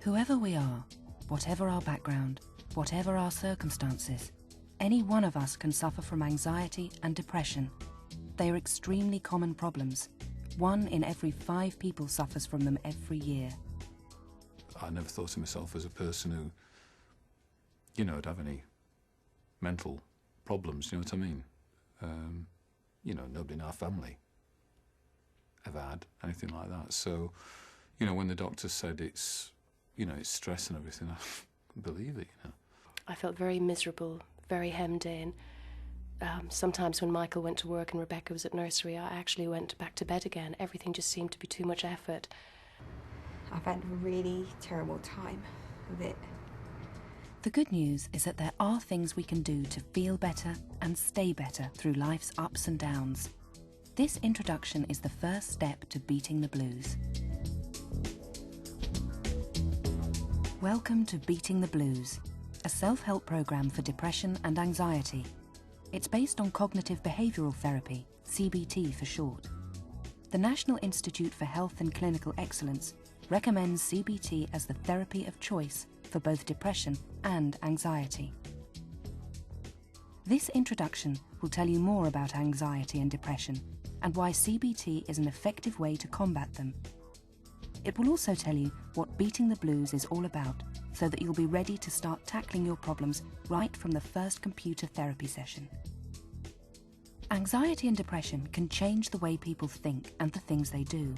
Whoever we are, whatever our background, whatever our circumstances, any one of us can suffer from anxiety and depression. They are extremely common problems. 1 in every 5 people suffers from them every year. I never thought of myself as a person who, you know, would have any mental problems, you know what I mean? You know, nobody in our family ever had anything like that. So, you know, when the doctor said it's, you know, it's stress and everything, I couldn't believe it, you know. I felt very miserable, very hemmed in. Sometimes when Michael went to work and Rebecca was at nursery, I actually went back to bed again. Everything just seemed to be too much effort. I've had a really terrible time with it. The good news is that there are things we can do to feel better and stay better through life's ups and downs. This introduction is the first step to beating the blues. Welcome to Beating the Blues, a self-help program for depression and anxiety. It's based on cognitive behavioural therapy, CBT for short. The National Institute for Health and Clinical Excellence recommends CBT as the therapy of choice for both depression and anxiety. This introduction will tell you more about anxiety and depression and why CBT is an effective way to combat them. It will also tell you what beating the blues is all about, so that you'll be ready to start tackling your problems right from the first computer therapy session. Anxiety and depression can change the way people think and the things they do.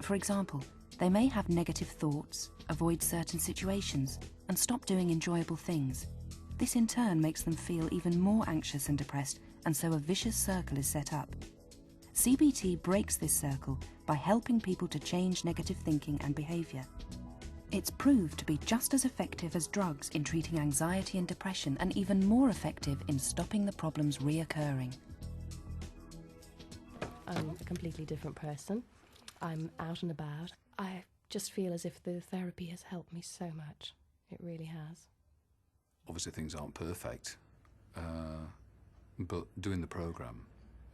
For example, they may have negative thoughts, avoid certain situations, and stop doing enjoyable things. This in turn makes them feel even more anxious and depressed, and so a vicious circle is set up. CBT breaks this circle by helping people to change negative thinking and behaviour. It's proved to be just as effective as drugs in treating anxiety and depression, and even more effective in stopping the problems reoccurring. I'm a completely different person. I'm out and about. I just feel as if the therapy has helped me so much. It really has. Obviously things aren't perfect, but doing the programme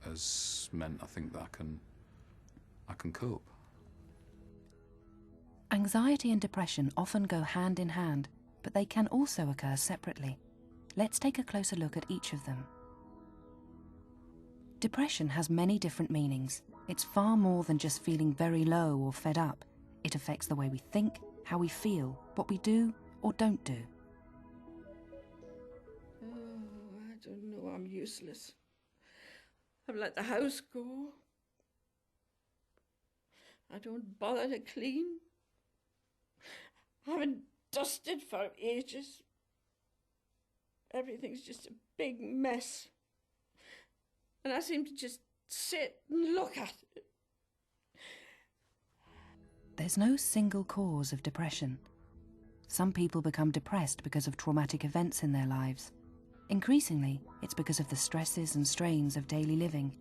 has meant, I think, that I can cope. Anxiety and depression often go hand in hand, but they can also occur separately. Let's take a closer look at each of them. Depression has many different meanings. It's far more than just feeling very low or fed up. It affects the way we think, how we feel, what we do or don't do. Oh, I don't know, I'm useless. I've let the house go. I don't bother to clean. I haven't dusted for ages. Everything's just a big mess. And I seem to just sit and look at it. There's no single cause of depression. Some people become depressed because of traumatic events in their lives. Increasingly, it's because of the stresses and strains of daily living.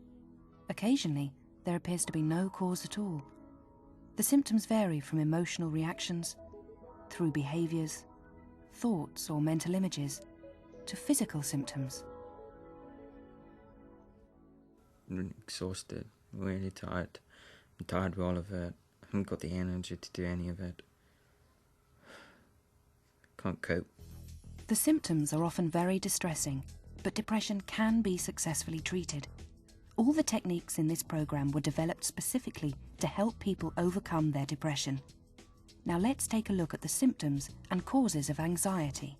Occasionally, there appears to be no cause at all. The symptoms vary from emotional reactions, through behaviours, thoughts or mental images, to physical symptoms. I'm exhausted, really tired. I'm tired of all of it. I haven't got the energy to do any of it. Can't cope. The symptoms are often very distressing, but depression can be successfully treated. All the techniques in this program were developed specifically to help people overcome their depression. Now let's take a look at the symptoms and causes of anxiety.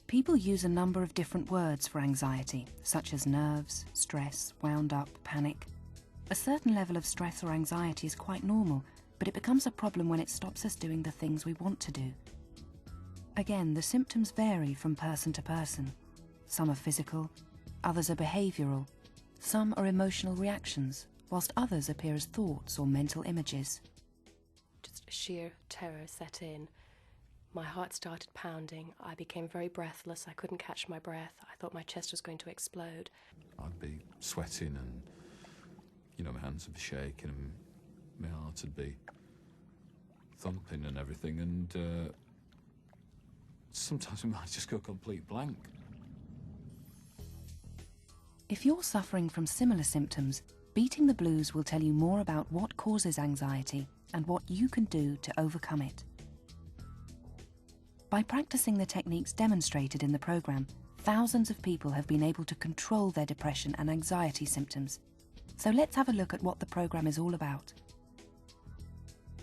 People use a number of different words for anxiety, such as nerves, stress, wound up, panic. A certain level of stress or anxiety is quite normal, but it becomes a problem when it stops us doing the things we want to do. Again, the symptoms vary from person to person. Some are physical, others are behavioural, some are emotional reactions, whilst others appear as thoughts or mental images. Just sheer terror set in. My heart started pounding. I became very breathless. I couldn't catch my breath. I thought my chest was going to explode. I'd be sweating and, you know, my hands would be shaking and my heart would be thumping and everything, and sometimes it might just go complete blank. If you're suffering from similar symptoms, Beating the Blues will tell you more about what causes anxiety and what you can do to overcome it. By practicing the techniques demonstrated in the program, thousands of people have been able to control their depression and anxiety symptoms. So let's have a look at what the program is all about.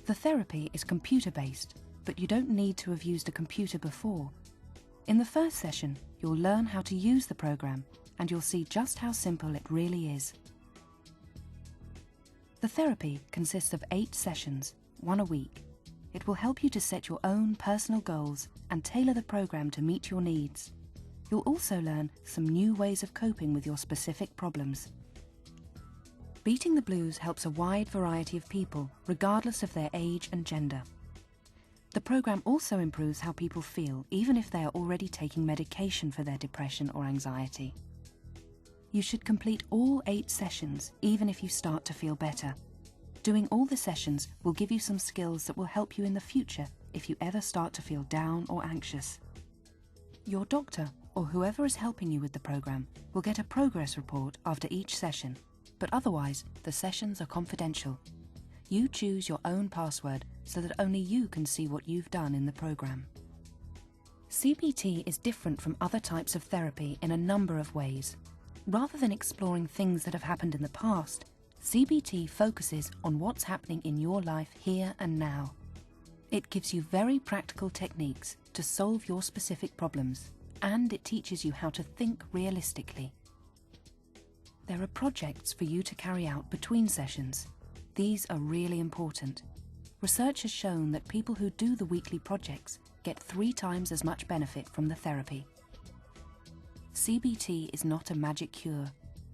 The therapy is computer-based, but you don't need to have used a computer before. In the first session, you'll learn how to use the program, and you'll see just how simple it really is. The therapy consists of 8 sessions, 1 a week. It will help you to set your own personal goals and tailor the program to meet your needs. You'll also learn some new ways of coping with your specific problems. Beating the Blues helps a wide variety of people, regardless of their age and gender. The program also improves how people feel, even if they are already taking medication for their depression or anxiety. You should complete all 8 sessions, even if you start to feel better. Doing all the sessions will give you some skills that will help you in the future if you ever start to feel down or anxious. Your doctor, or whoever is helping you with the program, will get a progress report after each session, but otherwise, the sessions are confidential. You choose your own password so that only you can see what you've done in the program. CBT is different from other types of therapy in a number of ways. Rather than exploring things that have happened in the past, CBT focuses on what's happening in your life here and now. It gives you very practical techniques to solve your specific problems, and it teaches you how to think realistically. There are projects for you to carry out between sessions. These are really important. Research has shown that people who do the weekly projects get 3 times as much benefit from the therapy. CBT is not a magic cure.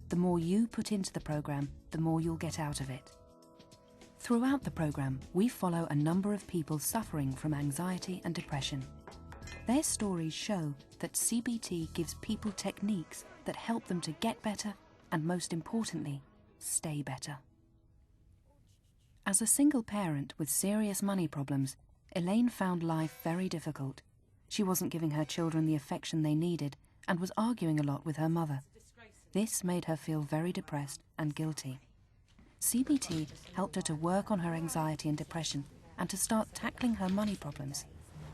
The more you put into the program, the more you'll get out of it. Throughout the program, we follow a number of people suffering from anxiety and depression. Their stories show that CBT gives people techniques that help them to get better and, most importantly, stay better. As a single parent with serious money problems, Elaine found life very difficult. She wasn't giving her children the affection they needed and was arguing a lot with her mother. This made her feel very depressed and guilty. CBT helped her to work on her anxiety and depression and to start tackling her money problems.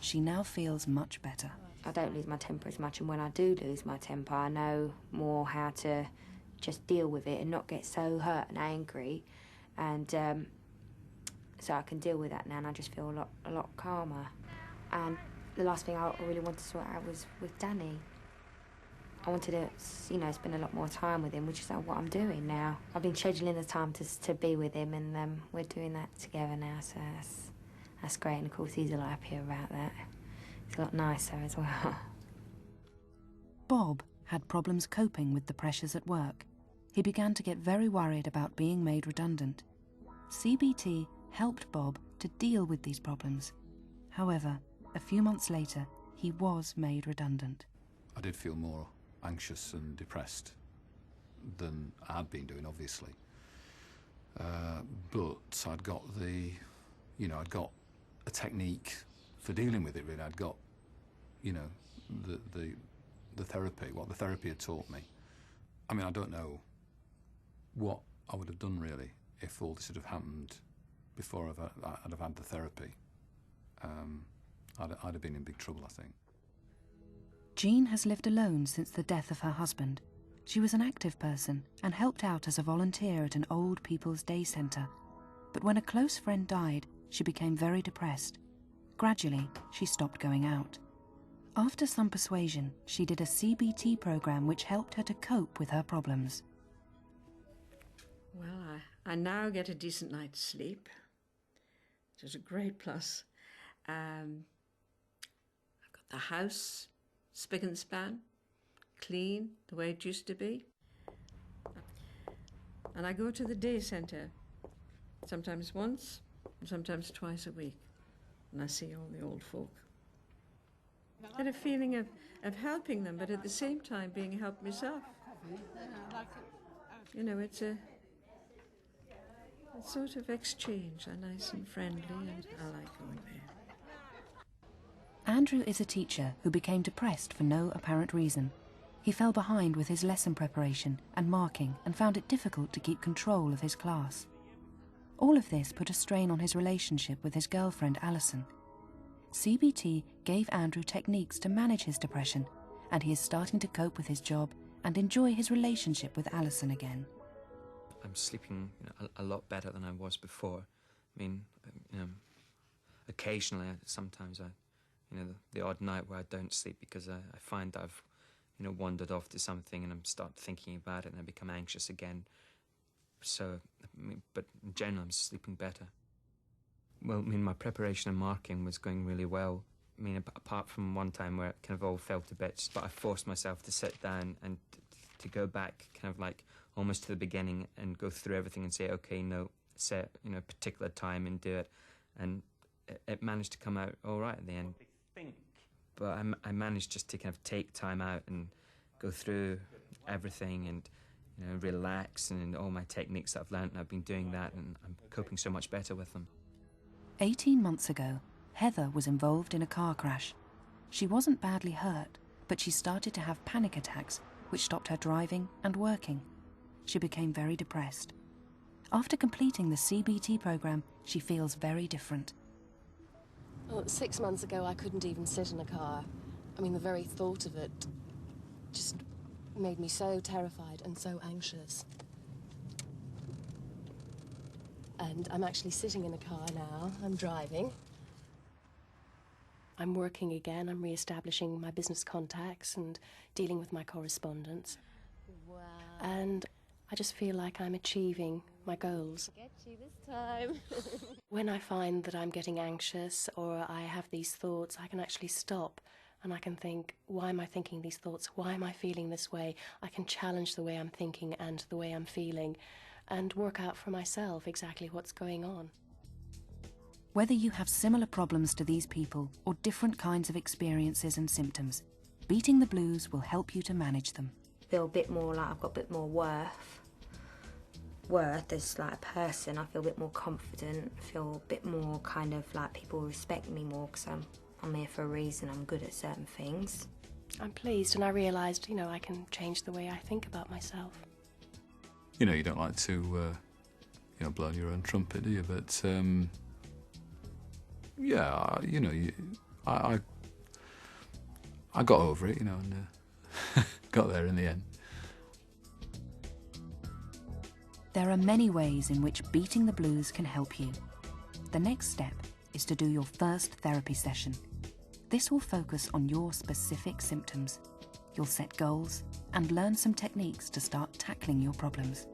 She now feels much better. I don't lose my temper as much, and when I do lose my temper, I know more how to just deal with it and not get so hurt and angry, and so I can deal with that now, and I just feel a lot calmer. And the last thing I really wanted to sort out was with Danny. I wanted to, spend a lot more time with him, which is what I'm doing now. I've been scheduling the time to be with him, and we're doing that together now, so that's great. And of course, he's a lot happier about that. It's a lot nicer as well. Bob had problems coping with the pressures at work. He began to get very worried about being made redundant. CBT helped Bob to deal with these problems. However, a few months later, he was made redundant. I did feel more anxious and depressed than I'd been doing, obviously. But I'd got I'd got a technique for dealing with it, really. I'd got, the therapy, what the therapy had taught me. I mean, I don't know what I would have done, really, if all this had have happened before I'd have had the therapy. I'd have been in big trouble, I think. Jean has lived alone since the death of her husband. She was an active person and helped out as a volunteer at an old people's day centre. But when a close friend died, she became very depressed. Gradually, she stopped going out. After some persuasion, she did a CBT program which helped her to cope with her problems. Well, I now get a decent night's sleep, which is a great plus. I've got the house spick and span, clean, the way it used to be. And I go to the day centre, sometimes once, and sometimes twice a week, and I see all the old folk. I had a feeling of helping them, but at the same time being helped myself. It's a sort of exchange. They're nice and friendly, and I like going there. Andrew is a teacher who became depressed for no apparent reason. He fell behind with his lesson preparation and marking and found it difficult to keep control of his class. All of this put a strain on his relationship with his girlfriend, Alison. CBT gave Andrew techniques to manage his depression, and he is starting to cope with his job and enjoy his relationship with Alison again. I'm sleeping a lot better than I was before. I mean, occasionally, sometimes the odd night where I don't sleep because I find I've, wandered off to something and I start thinking about it and I become anxious again. So, but in general, I'm sleeping better. Well, my preparation and marking was going really well. Apart from one time where it kind of all fell to bits, but I forced myself to sit down and to go back kind of like almost to the beginning and go through everything and say, okay, no, set, a particular time and do it. And it managed to come out all right at the end. But I managed just to kind of take time out and go through everything and, relax and all my techniques that I've learned, and I've been doing that and I'm coping so much better with them. 18 months ago, Heather was involved in a car crash. She wasn't badly hurt, but she started to have panic attacks, which stopped her driving and working. She became very depressed. After completing the CBT program, she feels very different. Well, 6 months ago, I couldn't even sit in a car. The very thought of it just made me so terrified and so anxious. And I'm actually sitting in a car now. I'm driving. I'm working again. I'm re-establishing my business contacts and dealing with my correspondence. Wow. And I just feel like I'm achieving my goals. Get you this time. When I find that I'm getting anxious or I have these thoughts, I can actually stop and I can think, why am I thinking these thoughts? Why am I feeling this way? I can challenge the way I'm thinking and the way I'm feeling and work out for myself exactly what's going on. Whether you have similar problems to these people or different kinds of experiences and symptoms, Beating the Blues will help you to manage them. Feel a bit more like I've got a bit more worth as like a person. I feel a bit more confident, feel a bit more kind of like people respect me more because I'm here for a reason, I'm good at certain things. I'm pleased, and I realised, I can change the way I think about myself. You don't like to, blow your own trumpet, do you? But, yeah, I got over it, and got there in the end. There are many ways in which Beating the Blues can help you. The next step is to do your first therapy session. This will focus on your specific symptoms. You'll set goals and learn some techniques to start tackling your problems.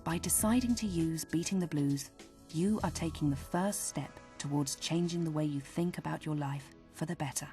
By deciding to use Beating the Blues, you are taking the first step towards changing the way you think about your life for the better.